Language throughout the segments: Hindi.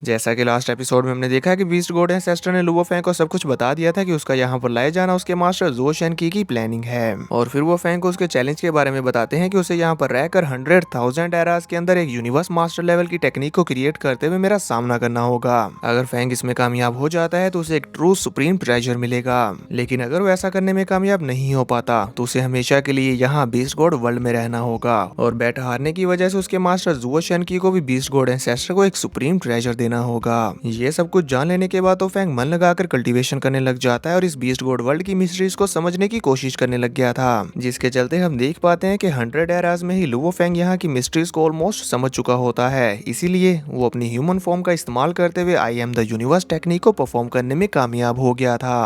जैसा कि लास्ट एपिसोड में हमने देखा कि बीस्ट गॉड एंसेस्टर ने लुओ फैंग को सब कुछ बता दिया था कि उसका यहाँ पर लाए जाना उसके मास्टर ज़ो शेनकी की प्लानिंग है। और फिर वो फैंग को उसके चैलेंज के बारे में बताते हैं कि उसे यहाँ पर रहकर 100,000 एरास के अंदर एक यूनिवर्स मास्टर लेवल की टेक्निक को क्रिएट करते हुए मेरा सामना करना होगा। अगर फैंग इसमें कामयाब हो जाता है तो उसे एक ट्रू सुप्रीम ट्रेजर मिलेगा, लेकिन अगर वो ऐसा करने में कामयाब नहीं हो पाता तो उसे हमेशा के लिए यहाँ बीस्ट गॉड वर्ल्ड में रहना होगा। और बैट हारने की वजह से उसके मास्टर ज़ो शेनकी को भी बीस्ट गॉड एंसेस्टर को एक सुप्रीम ट्रेजर देना होगा। ये सब कुछ जान लेने के बाद तो फैंग मन लगाकर कल्टीवेशन करने लग जाता है और इस बीस्ट गॉड वर्ल्ड की मिस्ट्रीज को समझने की कोशिश करने लग गया था, जिसके चलते हम देख पाते हैं कि 100 एराज में ही लुओ फैंग यहाँ की मिस्ट्रीज को ऑलमोस्ट समझ चुका होता है। इसीलिए वो अपनी ह्यूमन फॉर्म का इस्तेमाल करते हुए I am the universe technique को परफॉर्म करने में कामयाब हो गया था।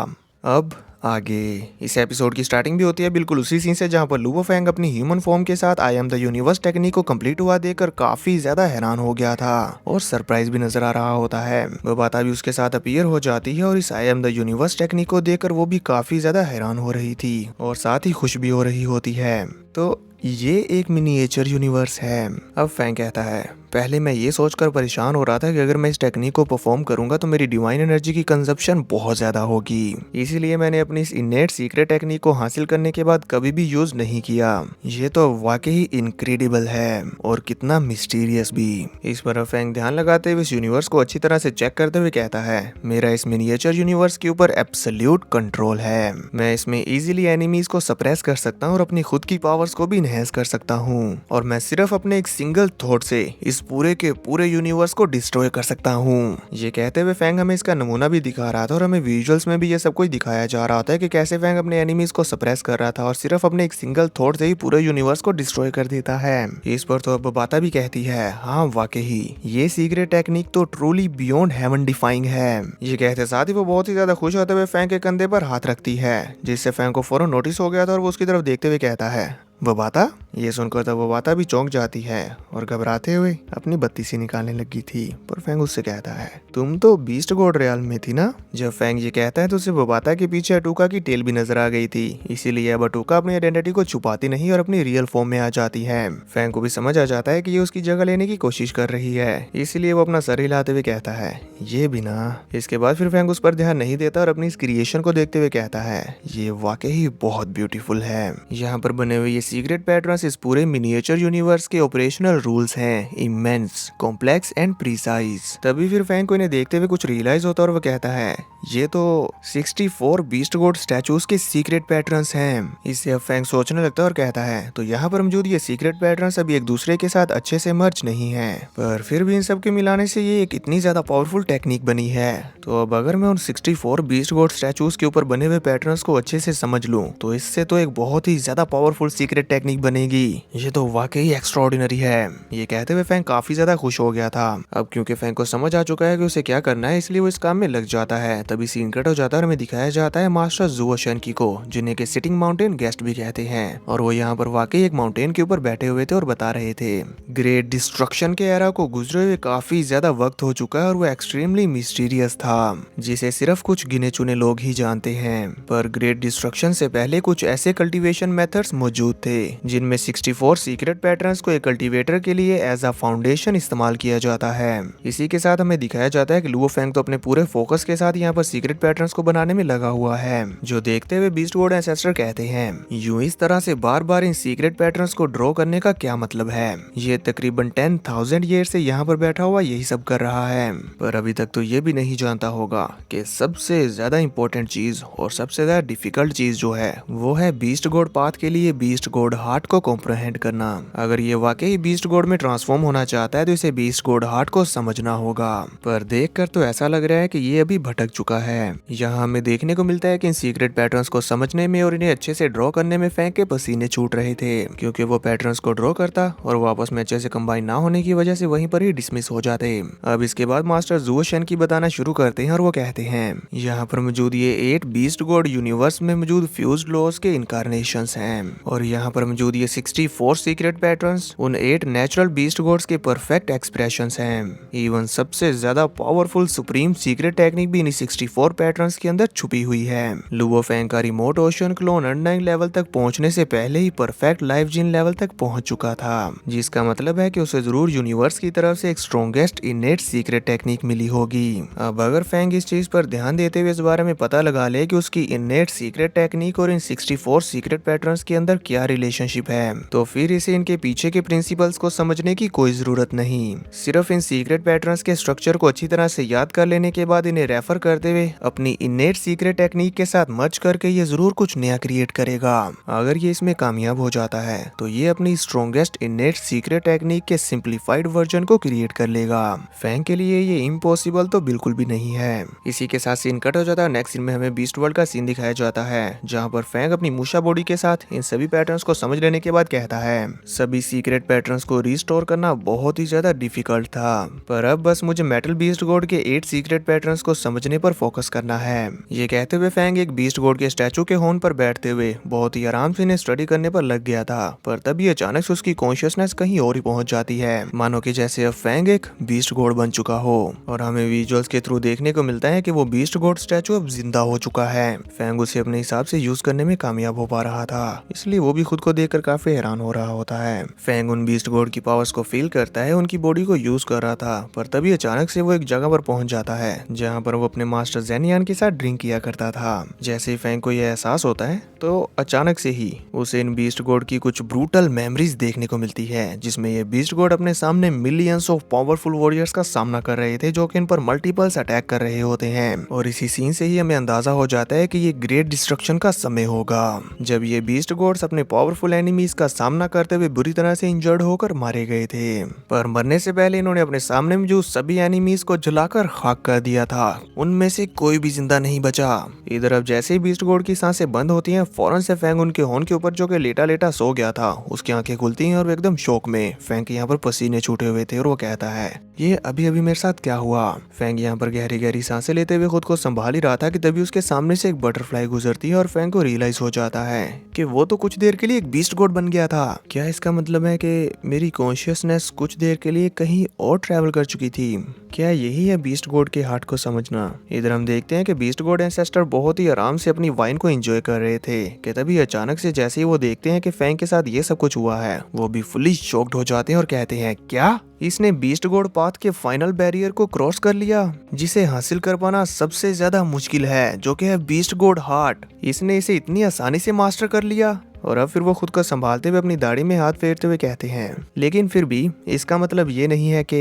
अब आगे इस एपिसोड की स्टार्टिंग भी होती है बिल्कुल उसी सीन से जहां पर लुओ फैंग अपनी ह्यूमन फॉर्म के साथ I am the universe technique को कंप्लीट हुआ देखकर काफी ज्यादा हैरान हो गया था और सरप्राइज भी नजर आ रहा होता है। वो बाता भी उसके साथ अपीयर हो जाती है और इस I am the universe technique को देखकर वो भी काफी ज्यादा हैरान हो रही थी और साथ ही खुश भी हो रही होती है। तो ये एक मिनिएचर यूनिवर्स है। अब फैंग कहता है, पहले मैं ये सोचकर परेशान हो रहा था कि अगर मैं इस टेक्निक को परफॉर्म करूंगा तो मेरी डिवाइन एनर्जी की कंजप्शन बहुत ज्यादा होगी, इसीलिए मैंने अपनी इस इनेट सीक्रेट टेक्निक को हासिल करने के बाद कभी भी यूज नहीं किया। ये तो वाकई इनक्रेडिबल है और कितना मिस्टीरियस भी। इस पर फैंग ध्यान लगाते हुए इस यूनिवर्स को अच्छी तरह से चेक करते हुए कहता है, मेरा इस मिनिएचर यूनिवर्स के ऊपर एब्सोल्यूट कंट्रोल है। मैं इसमें इजीली एनिमीज को सप्रेस कर सकता हूँ और अपनी खुद की पावर्स को भी इनहेंस कर सकता हूँ, और मैं सिर्फ अपने एक सिंगल थॉट से इस पूरे के पूरे यूनिवर्स को डिस्ट्रॉय कर सकता हूँ। ये कहते हुए फैंग हमें इसका नमूना भी दिखा रहा था और हमें विजुअल्स में भी ये सब कुछ दिखाया जा रहा था कि कैसे फैंग अपने एनिमीज को सप्रेस कर रहा था और सिर्फ अपने एक सिंगल थॉट से ही पूरे यूनिवर्स को डिस्ट्रॉय कर देता है। इस पर तो अब बाता भी कहती है, हाँ वाकई ये सीक्रेट टेक्निक तो ट्रूली बियॉन्ड हेवन डिफाइंग है। ये कहते साथ ही वो बहुत ही ज्यादा खुश होते हुए फैंग के कंधे पर हाथ रखती है, जिससे फैंग को फौरन नोटिस हो गया था और वो उसकी तरफ देखते हुए कहता है, वो बाता। ये सुनकर तो वो बाता भी चौंक जाती है और घबराते हुए अपनी बत्ती सी निकालने लगी थी। पर फैंग उससे कहता है, तुम तो बीस्ट गॉड रियल में थी ना। जब फैंग ये कहता है तो उसे वो बाता के पीछे अटूका की टेल भी नजर आ गई थी, इसीलिए अब अटूका अपनी आइडेंटिटी को छुपाती नहीं और अपनी रियल फॉर्म में आ जाती है। फैंग को भी समझ आ जाता है कि ये उसकी जगह लेने की कोशिश कर रही है, इसीलिए वो अपना सर हिलाते हुए कहता है, ये भी ना। इसके बाद फिर फैंग उस पर ध्यान नहीं देता और अपनी इस क्रिएशन को देखते हुए कहता है, ये वाकई बहुत ब्यूटीफुल है। यहाँ पर बने हुए ये सीक्रेट पैटर्न्स इस पूरे मिनिएचर यूनिवर्स के ऑपरेशनल रूल्स हैं, इमेंस, कॉम्प्लेक्स एंड प्रिसाइज। तभी फिर फैंग को इन्हें देखते हुए कुछ रियलाइज होता है और वो कहता है, ये तो 64 बीस्ट गॉड स्टैचूज के सीक्रेट पैटर्न्स हैं। इससे अब फैंग सोचने लगता है और कहता है, तो यहाँ पर मौजूद ये सीक्रेट पैटर्न्स अभी एक दूसरे के साथ अच्छे से मर्ज नहीं है, पर फिर भी इन सब के मिलाने से ये एक इतनी ज्यादा पावरफुल टेक्निक बनी है। तो अब अगर मैं उन 64 बीस्ट गॉड स्टैचूज के ऊपर बने हुए पैटर्न्स को अच्छे से समझ लूं तो इससे तो एक बहुत ही ज्यादा पावरफुल सीक्रेट टेक्निक बनेगी। ये तो वाकई एक्स्ट्राऑर्डिनरी है। ये कहते हुए फैंग काफी ज्यादा खुश हो गया था। अब क्योंकि फैंग को समझ आ चुका है कि उसे क्या करना है, इसलिए वो इस काम में लग जाता है। तभी सीन कट हो जाता है और हमें दिखाया जाता है मास्टर ज़ो शेनकी को, जिन्हें के सिटिंग माउंटेन गेस्ट भी कहते हैं, और वो यहाँ पर वाकई एक माउंटेन के ऊपर बैठे हुए थे और बता रहे थे ग्रेट डिस्ट्रक्शन के एरा को गुजरे हुए काफी ज्यादा वक्त हो चुका है और वो एक्सट्रीमली मिस्टीरियस था, जिसे सिर्फ कुछ गिने चुने लोग ही जानते हैं। पर ग्रेट डिस्ट्रक्शन से पहले कुछ ऐसे कल्टीवेशन मेथड्स मौजूद थे जिनमें 64 सीक्रेट पैटर्न्स को एक कल्टीवेटर के लिए एज अ फाउंडेशन इस्तेमाल किया जाता है। इसी के साथ हमें दिखाया जाता है कि लुओ फैंग तो अपने पूरे फोकस के साथ यहाँ पर सीक्रेट पैटर्न्स को बनाने में लगा हुआ है, जो देखते हुए बीस्ट गॉड एंसेस्टर कहते हैं, यूं इस तरह से बार बार इन सीक्रेट पैटर्न्स को ड्रॉ करने का क्या मतलब है। ये तकरीबन 10,000 ईयर से यहाँ पर बैठा हुआ यही सब कर रहा है, पर अभी तक तो ये भी नहीं जानता होगा कि सबसे ज्यादा इंपॉर्टेंट चीज और सबसे ज्यादा डिफिकल्ट चीज जो है वो है बीस्ट गॉड पाथ के लिए बीस्ट गॉड हार्ट को कॉम्प्रहेंड करना। अगर ये वाकई बीस्ट गॉड में ट्रांसफॉर्म होना चाहता है तो इसे बीस्ट गॉड हार्ट को समझना होगा। पर देखकर तो ऐसा लग रहा है कि ये अभी भटक चुका है। यहाँ हमें देखने को मिलता है कि इन सीक्रेट पैटर्न्स को समझने में और इन्हें अच्छे से ड्रॉ करने में फैंग के पसीने छूट रहे थे, क्योंकि वो पैटर्न्स को ड्रॉ करता और वो आपस में अच्छे से कंबाइन ना होने की वजह से वहीं पर ही डिसमिस हो जाते। अब इसके बाद मास्टर ज़ो शेनकी बताना शुरू करते हैं और वो कहते हैं, यहाँ पर मौजूद ये 8 बीस्ट गॉड यूनिवर्स में मौजूद फ्यूज्ड लॉज के इनकारनेशंस हैं और यहाँ यहाँ पर मौजूद ये 64 सीक्रेट पैटर्न्स उन 8 नेचुरल बीस्ट गोड्स के परफेक्ट एक्सप्रेशंस हैं। इवन सबसे ज्यादा पावरफुल सुप्रीम सीक्रेट टेक्निक भी इन 64 पैटर्न्स के अंदर छुपी हुई है। लुवो फेंग का remote ocean clone undying level तक पहुंचने से पहले ही परफेक्ट लाइफ जीन लेवल तक पहुंच चुका था, जिसका मतलब है कि उसे जरूर यूनिवर्स की तरफ से एक स्ट्रॉन्गेस्ट इनेट सीक्रेट टेक्निक मिली होगी। अब अगर फेंग इस चीज पर ध्यान देते हुए इस बारे में पता लगा ले कि उसकी इनेट सीक्रेट टेक्निक और इन 64 सीक्रेट पैटर्न्स के अंदर क्या रिलेशनशिप है, तो फिर इसे इनके पीछे के प्रिंसिपल्स को समझने की कोई जरूरत नहीं। सिर्फ इन सीक्रेट पैटर्न्स के स्ट्रक्चर को अच्छी तरह से याद कर लेने के बाद इन्हें रेफर करते हुए अपनी इनेट सीक्रेट टेक्निक के साथ मर्ज करके ये जरूर कुछ नया क्रिएट करेगा। अगर ये इसमें कामयाब हो जाता है तो ये अपनी स्ट्रॉन्गेस्ट इनेट सीक्रेट टेक्निक के सिंप्लीफाइड वर्जन को क्रिएट कर लेगा। फेंग के लिए ये इम्पॉसिबल तो बिल्कुल भी नहीं है। इसी के साथ सीन कट हो जाता है। नेक्स्ट सीन में हमें बीस्ट वर्ल्ड का सीन दिखाया जाता है, जहाँ पर फेंग अपनी मूशा बॉडी के साथ इन सभी पैटर्न्स को समझ लेने के बाद कहता है सभी सीक्रेट पैटर्न्स को रिस्टोर करना बहुत ही ज्यादा डिफिकल्ट था, पर अब बस मुझे मेटल बीस्ट गॉड के 8 सीक्रेट पैटर्न्स को समझने पर फोकस करना है। ये कहते हुए फेंग एक बीस्ट गॉड के स्टैचू के होन पर बैठते हुए बहुत ही आराम से इन्हें स्टडी करने पर लग गया था, पर तभी अचानक से उसकी कॉन्शियसनेस कहीं और ही पहुंच जाती है, मानो कि जैसे अब फेंग एक बीस्ट गॉड बन चुका हो। और हमें विजुअल्स के थ्रू देखने को मिलता है कि वो बीस्ट गॉड स्टैचू अब जिंदा हो चुका है। फेंग उसे अपने हिसाब से यूज करने में कामयाब हो पा रहा था, इसलिए वो भी खुद को देखकर काफी हैरान हो रहा होता है। फेंग उन बीस्ट गॉड की पावर्स को फील करता है, उनकी बॉडी को यूज कर रहा था, पर तभी अचानक से वो एक जगह पर पहुंच जाता है जहां पर वो अपने मास्टर जेनियान के साथ ड्रिंक किया करता था। जैसे ही फेंग को यह एहसास होता है तो अचानक से ही उसे इन बीस्ट गॉड की कुछ ब्रूटल मेमोरीज देखने को मिलती है, जिसमें ये बीस्ट गॉड अपने सामने मिलियंस ऑफ पावरफुल वॉरियर्स का सामना कर रहे थे जो कि इन पर मल्टीपल्स अटैक कर रहे होते हैं। और इसी सीन से ही हमें अंदाजा हो जाता है कि ये ग्रेट डिस्ट्रक्शन का समय होगा, जब ये बीस्ट गॉड्स अपने पावरफुल एनिमीज का सामना करते हुए बुरी तरह से इंजर्ड होकर मारे गए थे। पर मरने से पहले इन्होंने अपने सामने मौजूद सभी एनिमीज को जलाकर खाक कर दिया था, उनमें से कोई भी जिंदा नहीं बचा। इधर अब जैसे ही बीस्ट गॉड की सांसें बंद होती हैं, फौरन से फेंग उनके होन के ऊपर जो कि लेटा लेटा सो गया था उसकी आंखें खुलती हैं और वो एकदम शौक में। फेंग के यहाँ पर पसीने छूटे हुए थे और वो कहता है ये अभी अभी मेरे साथ क्या हुआ। फेंग यहाँ पर गहरी गहरी सांसें लेते हुए खुद को संभाल ही रहा था कि तभी उसके सामने से एक बटरफ्लाई गुजरती है और फेंग को रियलाइज हो जाता है कि वो तो कुछ देर के लिए एक बीस्ट गॉड बन गया था। क्या इसका मतलब है कि मेरी कॉन्शियसनेस कुछ देर के लिए कहीं और ट्रैवल कर चुकी थी? क्या यही है बीस्ट गॉड के हार्ट को समझना? इधर हम देखते हैं कि बीस्ट गॉड एंसेस्टर बहुत ही आराम से अपनी वाइन को एंजॉय कर रहे थे कि तभी अचानक से जैसे ही वो देखते हैं कि फेंग के साथ ये सब कुछ हुआ है, वो भी फुली शॉक्ड हो जाते हैं और कहते हैं क्या इसने बीस्ट गॉड पाथ के फाइनल बैरियर को क्रॉस कर लिया, जिसे हासिल कर पाना सबसे ज्यादा मुश्किल है, जो कि है बीस्ट गॉड हार्ट। इसने इसे इतनी आसानी से मास्टर कर लिया। और अब फिर वो खुद को संभालते हुए अपनी दाढ़ी में हाथ फेरते हुए कहते हैं लेकिन फिर भी इसका मतलब ये नहीं है कि।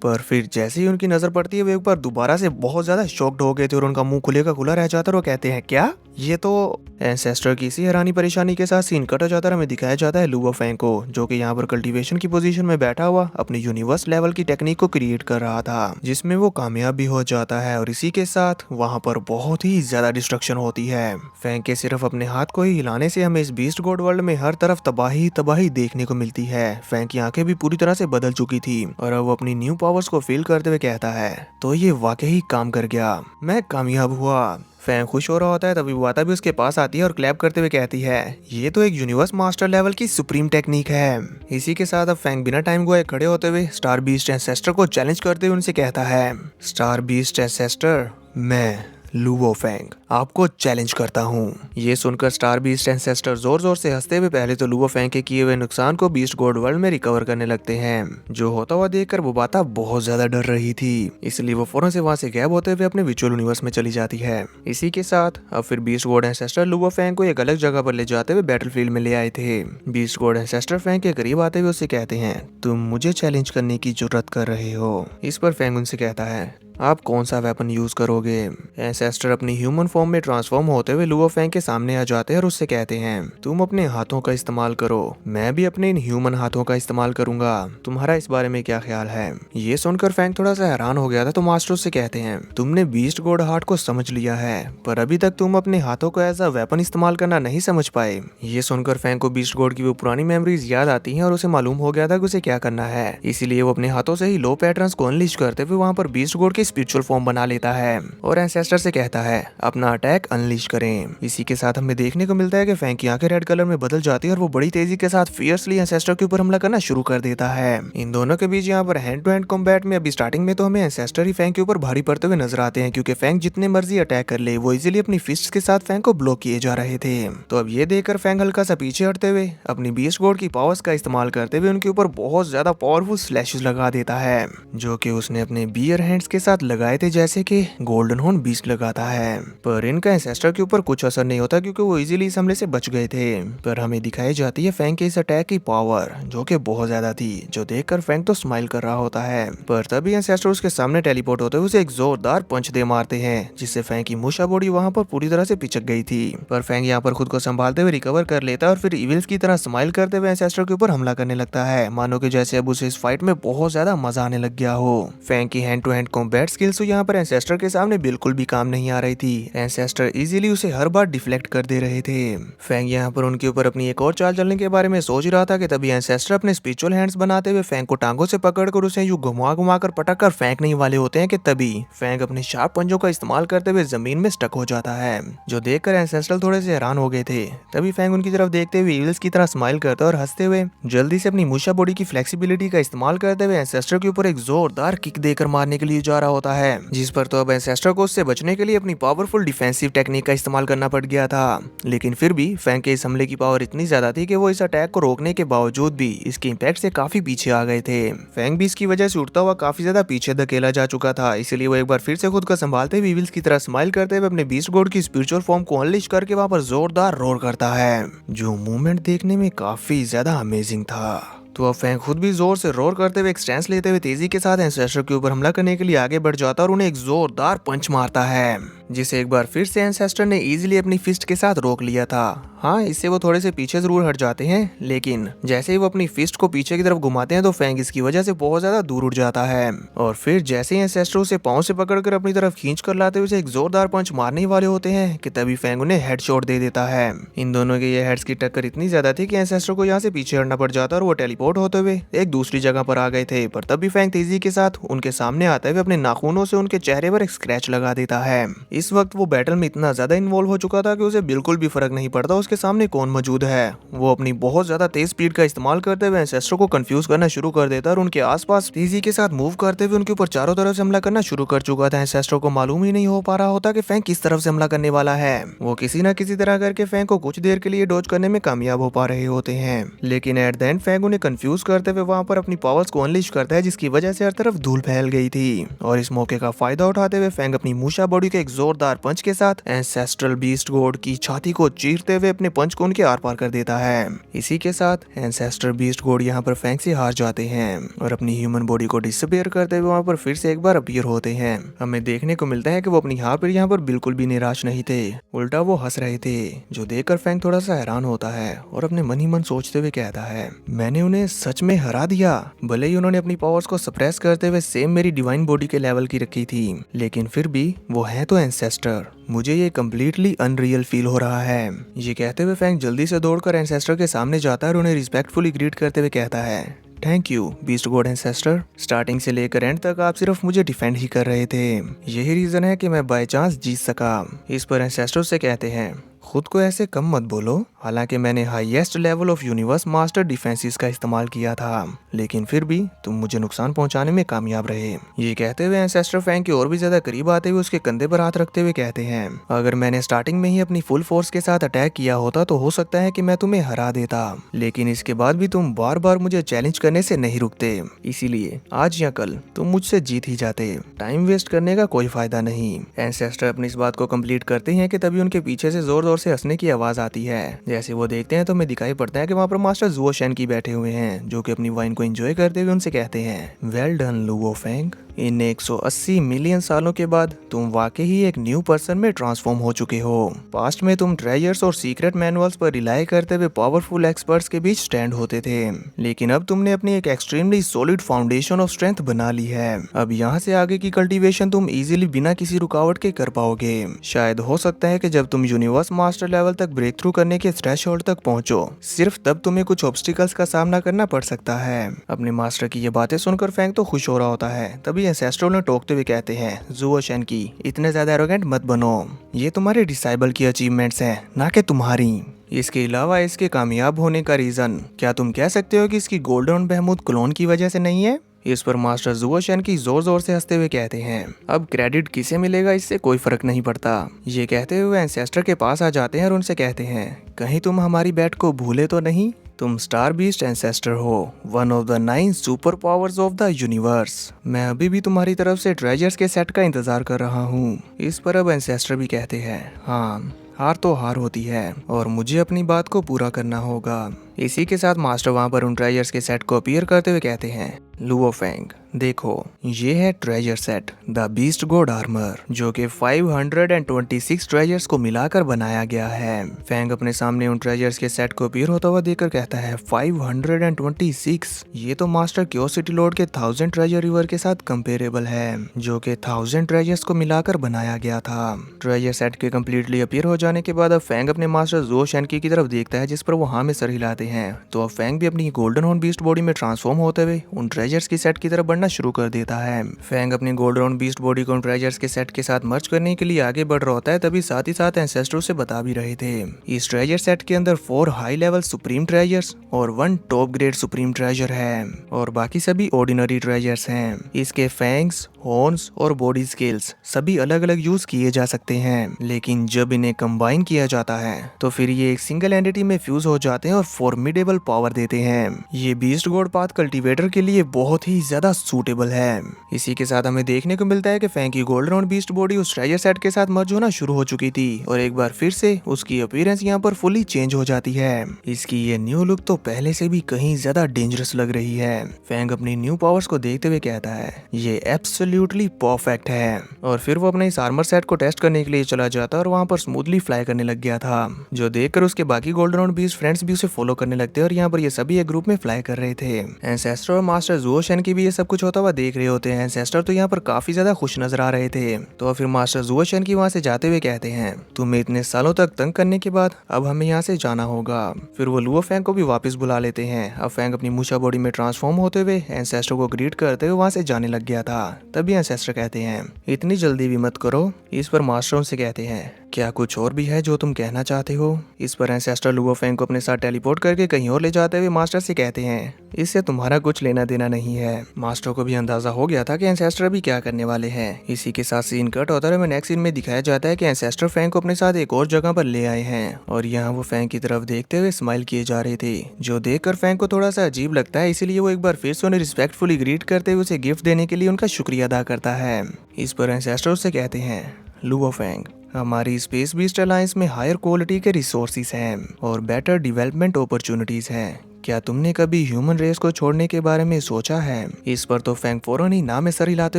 पर फिर जैसे ही उनकी नजर पड़ती है वो एक बार दोबारा से बहुत ज्यादा शॉक्ड हो गए थे और उनका मुंह खुले का खुला रह जाता है और वो कहते हैं क्या? ये तो एंसेस्टर की इसी हैरानी परेशानी के साथ सीन कट हो जाता है। हमें दिखाया जाता है लुवो फेंग को, जो कि यहाँ पर कल्टीवेशन की पोजीशन में बैठा हुआ अपनी यूनिवर्स लेवल की टेक्निक को क्रिएट कर रहा था, जिसमें वो कामयाब भी हो जाता है और इसी के साथ वहाँ पर बहुत ही ज्यादा डिस्ट्रक्शन होती है। फेंग के सिर्फ अपने हाथ को ही हिलाने से हमें इस बीस्ट गॉड वर्ल्ड में हर तरफ तबाही तबाही देखने को मिलती है। फेंग की आंखें भी पूरी तरह से बदल चुकी थी और अब वो अपनी न्यू पावर्स को फील करते हुए कहता है तो ये वाकई काम कर गया, मैं कामयाब हुआ। फेंग खुश हो रहा होता है, तभी वाता भी उसके पास आती है और क्लैप करते हुए कहती है ये तो एक यूनिवर्स मास्टर लेवल की सुप्रीम टेक्निक है। इसी के साथ अब फेंग बिना टाइम गवाए खड़े होते हुए स्टार बीस्ट एंसेस्टर को चैलेंज करते हुए उनसे कहता है स्टार बीस्ट एंसेस्टर, मैं लुवो फेंग आपको चैलेंज करता हूँ। ये सुनकर स्टार बीस्ट एंसेस्टर जोर जोर से हंसते हुए पहले तो लुवो फेंग के किए हुए नुकसान को बीस्ट गॉड वर्ल्ड में रिकवर करने लगते हैं। जो होता हुआ देखकर वो बाता बहुत ज्यादा डर रही थी, इसलिए वो फौरन से वहाँ से गायब होते हुए अपने विचुअल यूनिवर्स में चली जाती है। इसी के साथ अब फिर बीस्ट गॉड एंसेस्टर लुवो फेंग को एक अलग जगह पर ले जाते हुए बैटलफील्ड में ले आए थे। बीस्ट गॉड एंसेस्टर फेंग के करीब आते हुए उससे कहते हैं तुम मुझे चैलेंज करने की जरूरत कर रहे हो। इस पर फेंग उनसे कहता है आप कौन सा वेपन यूज करोगे? एंसेस्टर अपनी ह्यूमन फॉर्म में ट्रांसफॉर्म होते हुए लुवो फेंग के सामने आ जाते हैं और उससे कहते हैं तुम अपने हाथों का इस्तेमाल करो, मैं भी अपने इन ह्यूमन हाथों का इस्तेमाल करूंगा, तुम्हारा इस बारे में क्या ख्याल है? ये सुनकर फेंग थोड़ा सा हैरान हो गया था, तो मास्टर उससे कहते हैं तुमने बीस्ट गॉड हार्ट को समझ लिया है, पर अभी तक तुम अपने हाथों को एज अ वेपन इस्तेमाल करना नहीं समझ पाए। ये सुनकर फेंग को बीस्ट गॉड की वो पुरानी मेमोरीज याद आती है और उसे मालूम हो गया था कि उसे क्या करना है, इसीलिए वो अपने हाथों से ही लो पैटर्न्स को अनलीश करते हुए वहाँ पर बीस्ट गॉड के स्पिरिचुअल फॉर्म बना लेता है और एंसेस्टर से कहता है अपना अटैक अनलीश करें। इसी के साथ हमें देखने को मिलता है कि फैंग की आंखें रेड कलर में बदल जाती है और वो बड़ी तेजी के साथ फियर्सली एंसेस्टर के ऊपर हमला करना शुरू कर देता है। इन दोनों के बीच यहाँ पर हैंड टू हैंड कॉम्बैट में अभी स्टार्टिंग में तो हमें एंसेस्टर ही फैंग के ऊपर भारी पड़ते हुए नजर आते हैं, क्योंकि फैंग जितने मर्जी अटैक कर ले वो इजीली अपनी फिस्ट के साथ फैंग को ब्लॉक किए जा रहे थे। तो अब ये देखकर फैंग हल्का सा पीछे हटते हुए अपनी बीस्ट गोड की पावर्स का इस्तेमाल करते हुए उनके ऊपर बहुत ज्यादा पावरफुल स्लैशेस लगा देता है, जो कि उसने अपने बियर हैंड्स के साथ लगाए थे जैसे कि गोल्डन हॉर्न बीस्ट लगाता है। पर इनका एंसेस्टर के ऊपर कुछ असर नहीं होता क्योंकि वो इजीली इस हमले से बच गए थे। पर हमें दिखाई जाती है फैंग के इस अटैक की पावर, जो कि बहुत ज्यादा थी, जो देखकर फैंग तो स्माइल कर रहा होता है। पर तभी एंसेस्टर उसके सामने टेलीपोर्ट होते हुए उसे एक जोरदार पंच दे मारते हैं, जिससे फैंग की मूशा बॉडी वहां पर पूरी तरह से पिचक गई थी। पर फैंग यहाँ पर खुद को संभालते हुए रिकवर कर लेता है और फिर इविल्स की तरह स्माइल करते हुए एंसेस्टर के ऊपर हमला करने लगता है, मानो कि जैसे अब उसे इस फाइट में बहुत ज्यादा मजा आने लग गया हो। फैंग की hand to hand combat skills तो यहाँ पर एंसेस्टर के सामने बिल्कुल भी काम नहीं आ रही थी। एंसेस्टर इजीली उसे हर बार डिफ्लेक्ट कर दे रहे थे। फैंग यहाँ पर उनके ऊपर अपनी एक और चाल चलने के बारे में सोच रहा था कि तभी एंसेस्टर अपने स्पिरिचुअल हैंड्स बनाते हुए फैंग को टांगों से पकड़कर उसे यूं घुमा घुमा कर पटक कर फेंकने वाले होते हैं कि तभी फैंग अपने शार्प पंजों का इस्तेमाल करते हुए जमीन में स्टक हो जाता है, जो देखकर एंसेस्टर थोड़े से हैरान हो गए थे। तभी फैंग उनकी तरफ देखते हुए इविल्स की तरह स्माइल करता और हंसते हुए जल्दी से अपनी मूशा बॉडी की फ्लेक्सिबिलिटी का इस्तेमाल करते हुए एंसेस्टर के ऊपर एक जोरदार किक देकर मारने के लिए जा रहा होता है, जिस पर तो अब एंसेस्टर को उससे बचने के लिए अपनी पावरफुल डिफेंसिव टेक्निक का इस्तेमाल करना पड़ गया था। लेकिन फिर भी फैंग के इस हमले की पावर इतनी ज्यादा थी कि वो इस अटैक को रोकने के बावजूद भी इसके इम्पैक्ट से काफी पीछे आ गए थे। फैंग भी इसकी वजह से उठता हुआ काफी ज्यादा पीछे धकेला जा चुका था, इसलिए वो एक बार फिर से खुद को संभालते हुए इविल्स की तरह स्माइल करते हुए अपने बीस्ट गॉड की स्पिरिचुअल फॉर्म को अनलिश करके वहां पर जोरदार रोर करता है, जो मूवमेंट देखने में काफी ज्यादा अमेजिंग था। तो अब फैंग खुद भी जोर से रोर करते हुए एक स्टैंस लेते हुए तेजी के साथ एंसेस्टर के ऊपर हमला करने के लिए आगे बढ़ जाता और उन्हें एक जोरदार पंच मारता है, जिसे एक बार फिर से एंसेस्टर ने इजीली अपनी फिस्ट के साथ रोक लिया था। हाँ, इससे वो थोड़े से पीछे जरूर हट जाते हैं, लेकिन जैसे ही वो अपनी फिस्ट को पीछे की तरफ घुमाते हैं तो फैंग इसकी वजह से बहुत ज्यादा दूर उठ जाता है। और फिर जैसे ही एंसेस्टर उसे पांव से पकड़कर अपनी तरफ खींच कर लाते हुए उसे एक जोरदार पंच मारने वाले होते हैं कि तभी फैंग उन्हें हेडशॉट दे देता है। इन दोनों के ये हेड्स की टक्कर इतनी ज्यादा थी कि एंसेस्टर को यहाँ से पीछे हटना पड़ जाता और वो टेलीपोर्ट होते हुए एक दूसरी जगह पर आ गए थे। पर तभी फैंग तेजी के साथ उनके सामने आते हुए अपने नाखूनों से उनके चेहरे पर एक स्क्रैच लगा देता है। इस वक्त वो बैटल में इतना ज्यादा इन्वॉल्व हो चुका था कि उसे बिल्कुल भी फर्क नहीं पड़ता उसके सामने कौन मौजूद है। वो अपनी बहुत ज्यादा तेज स्पीड का इस्तेमाल करते हुए एंसेस्टर को कंफ्यूज करना शुरू कर देता और उनके आसपास तेजी के साथ मूव करते हुए उनके ऊपर चारों तरफ से हमला करना शुरू कर चुका था। एंसेस्टर को मालूम ही नहीं हो पा रहा होता कि फैंग किस तरफ से हमला करने वाला है। वो किसी न किसी तरह करके फैंग को कुछ देर के लिए डॉज करने में कामयाब हो पा रहे होते हैं, लेकिन एट द एंड फैंग उन्हें कंफ्यूज करते हुए वहां पर अपनी पावर्स को अनलीश करता है, जिसकी वजह से हर तरफ धूल फैल गई थी। और इस मौके का फायदा उठाते हुए फैंग अपनी मूशा बॉडी के एक जोरदार पंच के साथ एंसेस्ट्रल बीस्ट गॉड की छाती को चीरते हुए अपने पंच को उनके आर पार कर देता है। इसी के साथ एंसेस्टर बीस्ट गॉड यहाँ पर फैंग से हार जाते हैं और अपनी ह्यूमन बॉडी को डिसअपीयर करते हुए वहाँ पर फिर से एक बार अपीयर होते हैं। हमें देखने को मिलता है कि वो अपनी हार पर यहाँ पर बिल्कुल भी निराश नहीं थे, उल्टा वो हंस रहे थे, जो देखकर फैंग थोड़ा सा हैरान होता है और अपने मन ही मन सोचते हुए कहता है, मैंने उन्हें सच में हरा दिया। भले ही उन्होंने अपनी पावर्स को सप्रेस करते हुए सेम मेरी डिवाइन बॉडी के लेवल की रखी थी, लेकिन फिर भी वो है तो एंसेस्टर। मुझे ये कम्प्लीटली अनरियल फील हो रहा है। ये कहते हुए फैंग जल्दी से दौड़कर एंसेस्टर के सामने जाता है और उन्हें रिस्पेक्टफुली ग्रीट करते हुए कहता है, thank you beast God ancestor. Starting से लेकर एंड तक आप सिर्फ मुझे डिफेंड ही कर रहे थे, यही रीजन है कि मैं बाय चांस जीत सका। इस पर एंसेस्टर से कहते हैं, खुद को ऐसे कम मत बोलो, हालांकि मैंने highest level of universe master defences का इस्तेमाल किया था, लेकिन फिर भी तुम मुझे नुकसान पहुंचाने में कामयाब रहे। ये कहते हुए एंसेस्टर फैंग के और भी ज्यादा करीब आते हुए उसके कंधे पर हाथ रखते हुए कहते हैं, अगर मैंने स्टार्टिंग में ही अपनी फुल फोर्स के साथ अटैक किया होता तो हो सकता है कि मैं तुम्हें हरा देता, लेकिन इसके बाद भी तुम बार बार मुझे चैलेंज करने से नहीं रुकते, इसीलिए आज या कल तुम मुझसे जीत ही जाते। टाइम वेस्ट करने का कोई फायदा नहीं। एंसेस्टर अपनी इस बात को कंप्लीट करते हैं कि तभी उनके पीछे से जोर जोर से हंसने की आवाज आती है। जैसे वो देखते हैं तो हमें दिखाई पड़ता है कि वहाँ पर मास्टर जुओ शेन की बैठे हुए हैं, जो कि अपनी वाइन को एंजॉय करते हुए उनसे कहते हैं, वेल डन लुओ फेंग, इन 180 मिलियन सालों के बाद तुम वाकई ही एक न्यू पर्सन में ट्रांसफॉर्म हो चुके हो। पास्ट में तुम ट्रेजर्स और सीक्रेट मैनुअल्स पर रिलाई करते हुए पावरफुल एक्सपर्ट्स के बीच स्टैंड होते थे, लेकिन अब तुमने अपनी एक extremely solid foundation of strength बना ली है। अब यहाँ से आगे की कल्टीवेशन तुम इजीली बिना किसी रुकावट के कर पाओगे। शायद हो सकता है कि जब तुम यूनिवर्स मास्टर लेवल तक ब्रेक थ्रू करने के थ्रेशोल्ड तक पहुंचो। सिर्फ तब तुम्हें कुछ ऑब्स्टिकल्स का सामना करना पड़ सकता है। अपने मास्टर की ये बातें सुनकर फैंग तो खुश हो रहा होता है। तभी एंसेस्ट्रो ने टोकते हुए कहते हैं, ज़ुओ शेनकी, इतने ज्यादा एरोगेंट मत बनो। ये तुम्हारे डिसाइबल की अचीवमेंट्स हैं, ना कि तुम्हारी। इसके अलावा इसके कामयाब होने का रीजन क्या तुम कह सकते हो कि इसकी गोल्डन बहमूद क्लोन की वजह से नहीं है? इस पर मास्टर ज़ुओ शेनकी जोर जोर से हंसते हुए कहते हैं, अब क्रेडिट किसे मिलेगा इससे कोई फर्क नहीं पड़ता। ये कहते हुए एंसेस्टर के पास आ जाते हैं और उनसे कहते हैं, कहीं तुम हमारी बैट को भूले तो नहीं? तुम स्टार बीस्ट एंसेस्टर हो, one of the 9 super powers of the universe. मैं अभी भी तुम्हारी तरफ से ट्रेजर्स के सेट का इंतजार कर रहा हूँ। इस पर अब एंसेस्टर भी कहते हैं, हाँ, हार तो हार होती है और मुझे अपनी बात को पूरा करना होगा। इसी के साथ मास्टर वहां पर उन ट्रेजर्स के सेट को अपीयर करते हुए कहते हैं, लुओ फेंग, देखो ये है treasure set the beast God armour, जो कि 526 ट्रेजर्स को मिलाकर बनाया गया है। फेंग अपने सामने उन ट्रेजर्स के सेट को अपीयर होता हुआ देखकर कहता है, 526, ये तो मास्टर क्यूरियोसिटी लॉर्ड के 1000 ट्रेजर रिवर के साथ कंपेरेबल है, जो कि 1000 ट्रेजर्स को मिलाकर बनाया गया था। ट्रेजर सेट के कम्प्लीटली अपीयर हो जाने के बाद अब फेंग अपने मास्टर ज़ुओ शेनकी की तरफ देखता है, जिस पर वो हाँ में सर हिलाते हैं। तो अब फेंग भी अपनी गोल्डन हॉर्न बीस्ट बॉडी में ट्रांसफॉर्म होते हुए उन ट्रेजर्स की सेट की तरफ बढ़ना शुरू कर देता है। फेंग अपनी गोल्डन हॉर्न बीस्ट बॉडी को उन ट्रेजर्स के सेट के साथ मर्ज करने के लिए आगे बढ़ रहा होता है। तभी साथ ही साथ एंसेस्ट्रो से बता भी रहे थे, इस ट्रेजर सेट के अंदर 4 हाई लेवल सुप्रीम ट्रेजर्स और 1 टॉप ग्रेड सुप्रीम ट्रेजर है और बाकी सभी ऑर्डिनरी ट्रेजर्स हैं। इसके फैंग्स, हॉर्न्स और बॉडी स्केल्स सभी अलग अलग यूज किए जा सकते हैं, लेकिन जब इन्हें कंबाइन किया जाता है तो फिर ये एक सिंगल एंटिटी में फ्यूज हो जाते हैं और फॉर्मिडेबल पावर देते हैं। ये बीस्ट गॉड पाथ कल्टीवेटर के लिए बहुत ही ज्यादा सूटेबल है। इसी के साथ हमें देखने को मिलता है कि फैंग की गोल्डन हॉर्न बीस्ट बॉडी उस ट्रेजर सेट के साथ मर्ज होना शुरू हो चुकी थी और एक बार फिर से उसकी अपीयरेंस यहाँ पर फुली चेंज हो जाती है। इसकी ये न्यू लुक तो पहले से भी कहीं ज्यादा डेंजरस लग रही है। फैंग अपनी न्यू पावर्स को देखते हुए कहता है, ये एब्सोल्युटली परफेक्ट है। और फिर वो अपने इस आर्मर सेट को टेस्ट करने के लिए चला जाता और वहाँ पर स्मूथली फ्लाई करने लग गया था, जो देखकर उसके बाकी गोल्डन हॉर्न बीस्ट फ्रेंड्स भी उसे फॉलो करने लगते हैं और यहाँ पर ये सभी एक ग्रुप में फ्लाई कर रहे थे। एंसेस्टर और मास्टर ज़ुओ शेनकी भी ये सब कुछ होता हुआ देख रहे होते हैं। एंसेस्टर तो यहाँ पर काफी ज्यादा खुश नजर आ रहे थे। तो फिर मास्टर ज़ुओ शेनकी वहाँ से जाते हुए कहते हैं, तुम्हें इतने सालों तक तंग करने के बाद अब हमें यहाँ से जाना होगा। फिर वो लुओ फेंग को भी वापस बुला लेते हैं। अब फेंग अपनी मूछा बॉडी में ट्रांसफॉर्म होते हुए एंसेस्टर को ग्रीट करते हुए वहाँ से जाने लग गया था। तभी एंसेस्टर कहते हैं, इतनी जल्दी भी मत करो। इस पर मास्टर उनसे कहते हैं, क्या कुछ और भी है जो तुम कहना चाहते हो? इस पर एंसेस्टर लुओ फेंग को अपने साथ टेलीपोर्ट करके कहीं और ले जाते हुए मास्टर से कहते हैं, इससे तुम्हारा कुछ लेना देना नहीं है। मास्टर को भी अंदाजा हो गया था कि एंसेस्टर भी क्या करने वाले हैं। इसी के साथ सीन कट होता है। नेक्स्ट सीन में दिखाया जाता है कि एंसेस्टर फेंग को अपने साथ एक और जगह पर ले आए हैं और यहाँ वो फेंग की तरफ देखते हुए स्माइल किए जा रहे थे, जो देखकर फेंग को थोड़ा सा अजीब लगता है। इसीलिए वो एक बार फिर से उन्हें रिस्पेक्टफुली ग्रीट करते हुए उसे गिफ्ट देने के लिए उनका शुक्रिया अदा करता है। इस पर एंसेस्टर उससे कहते हैं, लुओ फेंग, हमारी स्पेस बीस्ट अलायंस में हायर क्वालिटी के रिसोर्सेज हैं और बेटर डेवलपमेंट अपॉर्चुनिटीज हैं। क्या तुमने कभी ह्यूमन रेस को छोड़ने के बारे में सोचा है? इस पर तो फेंग फौरन ही ना में सर हिलाते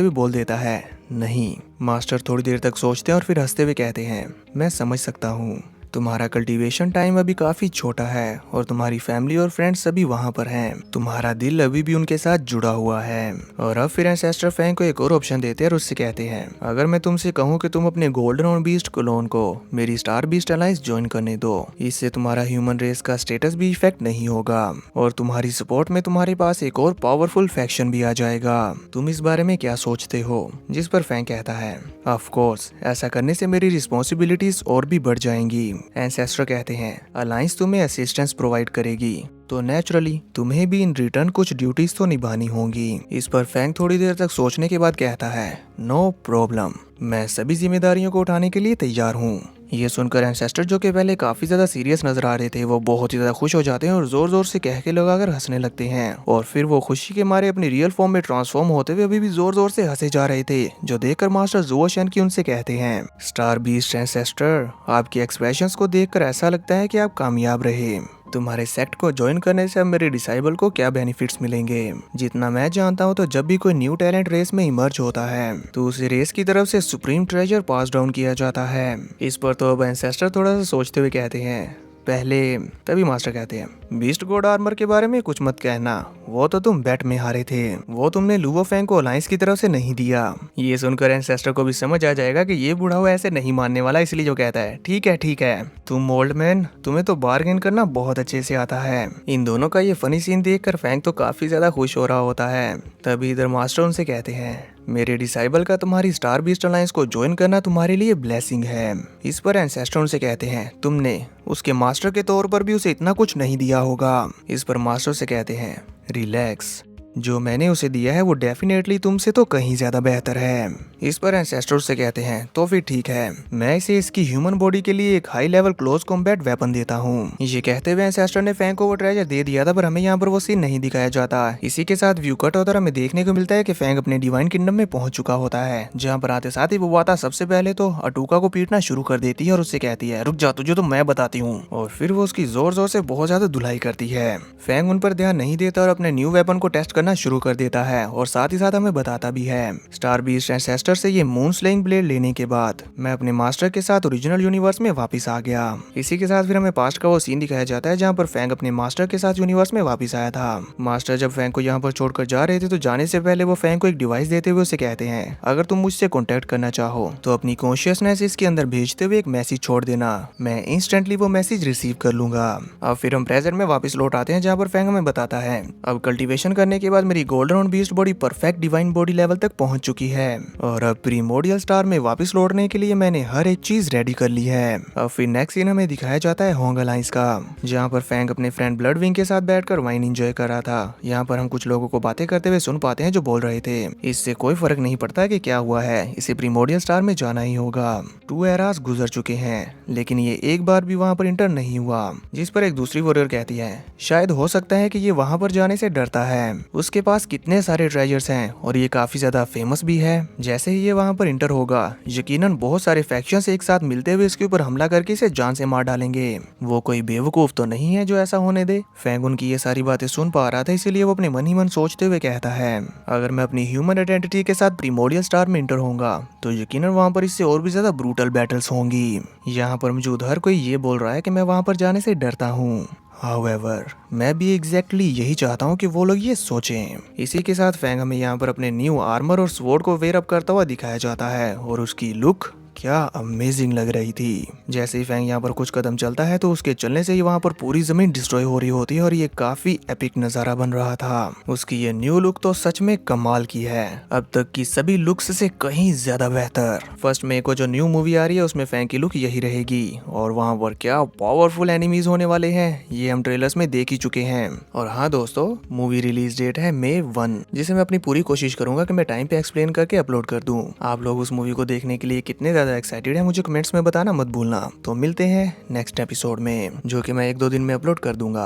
हुए बोल देता है, नहीं। मास्टर थोड़ी देर तक सोचते हैं और फिर हंसते हुए कहते हैं, मैं समझ सकता हूँ, तुम्हारा कल्टीवेशन टाइम अभी काफी छोटा है और तुम्हारी फैमिली और फ्रेंड्स सभी वहाँ पर हैं। तुम्हारा दिल अभी भी उनके साथ जुड़ा हुआ है। और अब फिर एंसेस्टर फेंग को एक और ऑप्शन देते हैं और उससे कहते हैं, अगर मैं तुमसे कहूँ कि तुम अपने गोल्डन हॉर्न बीस्ट क्लोन को मेरी स्टार बीस्ट अलायंस ज्वाइन करने दो, इससे तुम्हारा ह्यूमन रेस का स्टेटस भी इफेक्ट नहीं होगा और तुम्हारी सपोर्ट में तुम्हारे पास एक और पावरफुल फैक्शन भी आ जाएगा। तुम इस बारे में क्या सोचते हो? जिस पर फेंग कहता है, ऑफ कोर्स, ऐसा करने से मेरी रिस्पॉन्सिबिलिटीज और भी बढ़ जाएंगी। एंसेस्टर कहते हैं, अलायंस तुम्हें असिस्टेंस प्रोवाइड करेगी तो नेचुरली तुम्हें भी इन रिटर्न कुछ ड्यूटीज तो निभानी होंगी। इस पर फेंग थोड़ी देर तक सोचने के बाद कहता है, नो प्रॉब्लम, मैं सभी जिम्मेदारियों को उठाने के लिए तैयार हूँ। ये सुनकर एंसेस्टर, जो कि पहले काफी ज्यादा सीरियस नजर आ रहे थे, वो बहुत ही ज्यादा खुश हो जाते हैं और जोर जोर से कह के लगाकर हंसने लगते हैं। और फिर वो खुशी के मारे अपनी रियल फॉर्म में ट्रांसफॉर्म होते हुए अभी भी जोर जोर से हंसे जा रहे थे, जो देखकर मास्टर ज़ुओ शेनकी उनसे कहते हैं, स्टार बीस्ट एंसेस्टर, आपके एक्सप्रेशंस को देखकर ऐसा लगता है कि आप कामयाब रहे। तुम्हारे सेक्ट को ज्वाइन करने से अब मेरे डिसाइबल को क्या बेनिफिट्स मिलेंगे? जितना मैं जानता हूँ तो जब भी कोई न्यू टैलेंट रेस में इमर्ज होता है तो उसे रेस की तरफ से सुप्रीम ट्रेजर पास डाउन किया जाता है। इस पर तो अब एंसेस्टर थोड़ा सा सोचते हुए कहते हैं, पहले। तभी मास्टर कहते हैं, बीस्ट गॉड आर्मर के बारे में कुछ मत कहना, वो तो तुम बैट में हारे थे, वो तुमने लुवो फैंग को अलायंस की तरफ से नहीं दिया। ये सुनकर एंसेस्टर को भी समझ आ जाएगा कि ये बूढ़ा हुआ ऐसे नहीं मानने वाला, इसलिए जो कहता है ठीक है तुम ओल्ड मैन, तुम्हें तो बार्गेन करना बहुत अच्छे से आता है। इन दोनों का ये फनी सीन देखकर फैंग तो काफी ज्यादा खुश हो रहा होता है। तभी इधर मास्टर उनसे कहते हैं, मेरे डिसाइबल का तुम्हारी स्टार बीस्ट अलायंस को ज्वाइन करना तुम्हारे लिए ब्लेसिंग है। इस पर एंसेस्टर उनसे कहते हैं, तुमने उसके मास्टर के तौर पर भी उसे इतना कुछ नहीं दिया होगा। इस पर मास्टर से कहते हैं, रिलैक्स, जो मैंने उसे दिया है वो डेफिनेटली तुमसे तो कहीं ज्यादा बेहतर है। इस पर एंसेस्टर से कहते हैं, तो फिर ठीक है, मैं इसे इसकी ह्यूमन बॉडी के लिए एक high level close combat weapon देता हूँ। ये कहते हुए एंसेस्टर ने फैंग को वो ट्रेजर दे दिया था, पर हमें यहाँ पर वो सीन नहीं दिखाया जाता। इसी के साथ व्यू कट होता हमें देखने को मिलता है कि फैंग अपने डिवाइन किंगडम में पहुंच चुका होता है, जहाँ पर आते साथ ही वो वाता सबसे पहले तो अटूका को पीटना शुरू कर देती है और उससे कहती है, रुक जा, तुझे तो मैं बताती हूँ। और फिर वो उसकी जोर जोर से बहुत ज्यादा धुलाई करती है। फैंग उन पर ध्यान नहीं देता और अपने न्यू वेपन को टेस्ट करना शुरू कर देता है और साथ ही साथ हमें बताता भी है, स्टार बीस्ट एंसेस्टर से ये मून स्लेइंग ब्लेड लेने के बाद मैं अपने मास्टर के साथ ओरिजिनल यूनिवर्स में वापस आ गया। इसी के साथ फिर हमें पास्ट का वो सीन दिखाया जाता है जहाँ पर फैंग अपने मास्टर के साथ यूनिवर्स में वापस आया था। मास्टर जब फैंग को यहाँ पर छोड़कर जा रहे थे तो जाने से पहले वो फैंग को एक डिवाइस देते हुए उसे कहते हैं, अगर तुम मुझसे कॉन्टेक्ट करना चाहो तो अपनी कॉन्शियसनेस इसके अंदर भेजते हुए एक मैसेज छोड़ देना, मैं इंस्टेंटली वो मैसेज रिसीव कर लूंगा। अब फिर हम प्रेजेंट में वापस लौट आते हैं जहाँ पर फैंग हमें बताता है, अब कल्टीवेशन करने के बाद मेरी golden beast body perfect divine body level तक पहुंच चुकी है और अब प्रीमोडियल स्टार में वापस लौटने के लिए मैंने हर एक चीज रेडी कर ली है। अब फिर नेक्स्ट सीन हमें दिखाया जाता है होंग अलायंस का, जहां पर फैंग अपने फ्रेंड ब्लड विंग के साथ बैठकर वाइन एंजॉय कर रहा था। यहाँ पर हम कुछ लोगों को बातें करते हुए सुन पाते हैं जो बोल रहे थे, इससे कोई फर्क नहीं पड़ता कि क्या हुआ है, इसे प्रीमोडियल स्टार में जाना ही होगा। 2 एरास गुजर चुके हैं लेकिन ये एक बार भी वहाँ पर इंटर नहीं हुआ। जिस पर एक दूसरी वॉरियर कहती है, शायद हो सकता है कि ये वहाँ पर जाने से डरता है, उसके पास कितने सारे ट्रेजर्स हैं और ये काफी ज्यादा फेमस भी है। जैसे ही ये वहाँ पर इंटर होगा यकीनन बहुत सारे फैक्शंस एक साथ मिलते हुए इसके ऊपर हमला करके इसे जान से मार डालेंगे। वो कोई बेवकूफ तो नहीं है जो ऐसा होने दे। फैंग उनकी ये सारी बातें सुन पा रहा था, इसीलिए वो अपने मन ही मन सोचते हुए कहता है, अगर मैं अपनी ह्यूमन आइडेंटिटी के साथ प्रीमोडियल स्टार में इंटर होऊंगा तो यकीनन वहाँ पर इससे और भी ज्यादा ब्रूटल बैटल्स होंगी। यहाँ पर मौजूद हर कोई ये बोल रहा है कि मैं वहाँ पर जाने से डरता हूँ। However, मैं भी एग्जैक्टली यही चाहता हूँ कि वो लोग ये सोचें। इसी के साथ फैंग हमें यहाँ पर अपने न्यू आर्मर और स्वॉर्ड को वेयर अप करता हुआ दिखाया जाता है और उसकी लुक क्या अमेजिंग लग रही थी। जैसे ही फैंग यहाँ पर कुछ कदम चलता है तो उसके चलने से ही वहाँ पर पूरी जमीन डिस्ट्रॉय हो रही होती है और ये काफी एपिक नजारा बन रहा था। उसकी ये न्यू लुक तो सच में कमाल की है, अब तक की सभी लुक्स से कहीं ज्यादा बेहतर। फर्स्ट में को जो न्यू मूवी आ रही है उसमें फैंग की लुक यही रहेगी और वहाँ पर क्या पावरफुल एनिमीज होने वाले हैं ये हम ट्रेलर्स में देख ही चुके हैं। और हाँ दोस्तों, मूवी रिलीज डेट है May 1, जिसे मैं अपनी पूरी कोशिश करूंगा कि मैं टाइम पे एक्सप्लेन करके अपलोड कर दूं। आप लोग उस मूवी को देखने के लिए कितने ज्यादा एक्साइटेड है मुझे कमेंट्स में बताना मत भूलना। तो मिलते हैं नेक्स्ट एपिसोड में, जो कि मैं 1-2 दिन में अपलोड कर दूंगा।